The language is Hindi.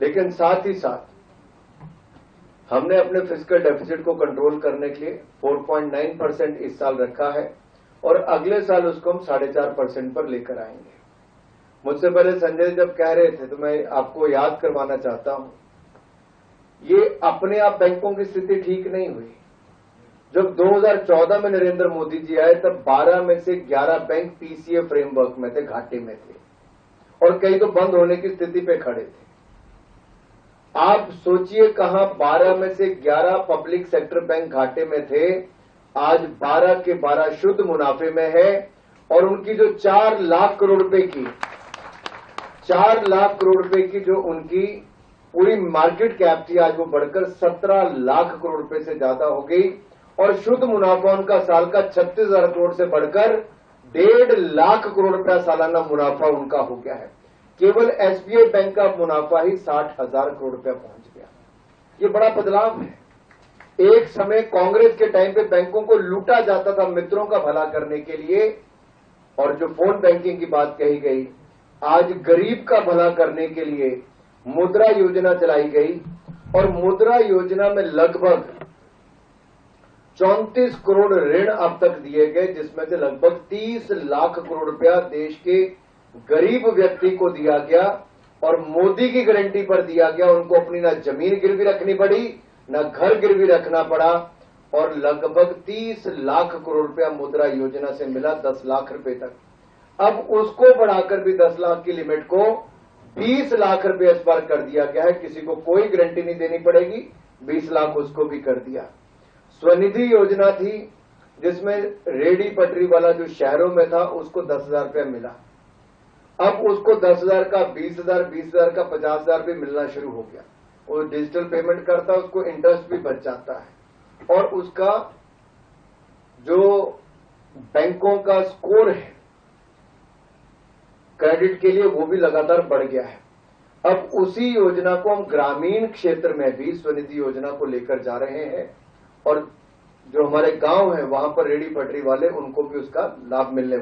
लेकिन साथ ही साथ हमने अपने फिस्कल डेफिसिट को कंट्रोल करने के लिए 4.9% इस साल रखा है और अगले साल उसको हम 4.5% पर लेकर आएंगे। मुझसे पहले संजय जब कह रहे थे तो मैं आपको याद करवाना चाहता हूं, ये अपने आप बैंकों की स्थिति ठीक नहीं हुई। जब 2014 में नरेंद्र मोदी जी आए तब 12 में से 11 बैंक पीसीए फ्रेमवर्क में थे, घाटे में थे और कई तो बंद होने की स्थिति पे खड़े थे। आप सोचिए कहां 12 में से 11 पब्लिक सेक्टर बैंक घाटे में थे, आज 12 के 12 शुद्ध मुनाफे में है और उनकी जो 4 लाख करोड़ रुपए की जो उनकी पूरी मार्केट कैप थी, आज वो बढ़कर 17 लाख करोड़ रुपए से ज्यादा हो गई और शुद्ध मुनाफा उनका साल का 36,000 करोड़ से बढ़कर 1.5 लाख करोड़ रुपया सालाना मुनाफा उनका हो गया है। केवल एसबीआई बैंक का मुनाफा ही 60,000 करोड़ रुपया पहुंच गया। ये बड़ा बदलाव है। एक समय कांग्रेस के टाइम पे बैंकों को लूटा जाता था मित्रों का भला करने के लिए, और जो फोन बैंकिंग की बात कही गई, आज गरीब का भला करने के लिए मुद्रा योजना चलाई गई और मुद्रा योजना में लगभग 34 करोड़ ऋण अब तक दिए गए, जिसमें से लगभग 30 लाख करोड़ रुपया देश के गरीब व्यक्ति को दिया गया और मोदी की गारंटी पर दिया गया। उनको अपनी ना जमीन गिरवी रखनी पड़ी, ना घर गिरवी रखना पड़ा और लगभग 30 लाख करोड़ रुपया मुद्रा योजना से मिला 10 लाख रुपए तक। अब उसको बढ़ाकर भी 10 लाख की लिमिट को 20 लाख रुपए इस बार कर दिया गया है। किसी को कोई गारंटी नहीं देनी पड़ेगी, 20 लाख उसको भी कर दिया। स्वनिधि योजना थी जिसमें रेडी पटरी वाला जो शहरों में था उसको 10,000 रुपया मिला, अब उसको 10,000 का 20,000, 20,000 का 50,000 भी मिलना शुरू हो गया। वो डिजिटल पेमेंट करता है, उसको इंटरेस्ट भी बच जाता है और उसका जो बैंकों का स्कोर है क्रेडिट के लिए वो भी लगातार बढ़ गया है। अब उसी योजना को हम ग्रामीण क्षेत्र में भी स्वनिधि योजना को लेकर जा रहे हैं और जो हमारे गांव हैं वहां पर रेडी पटरी वाले उनको भी उसका लाभ मिलने वाला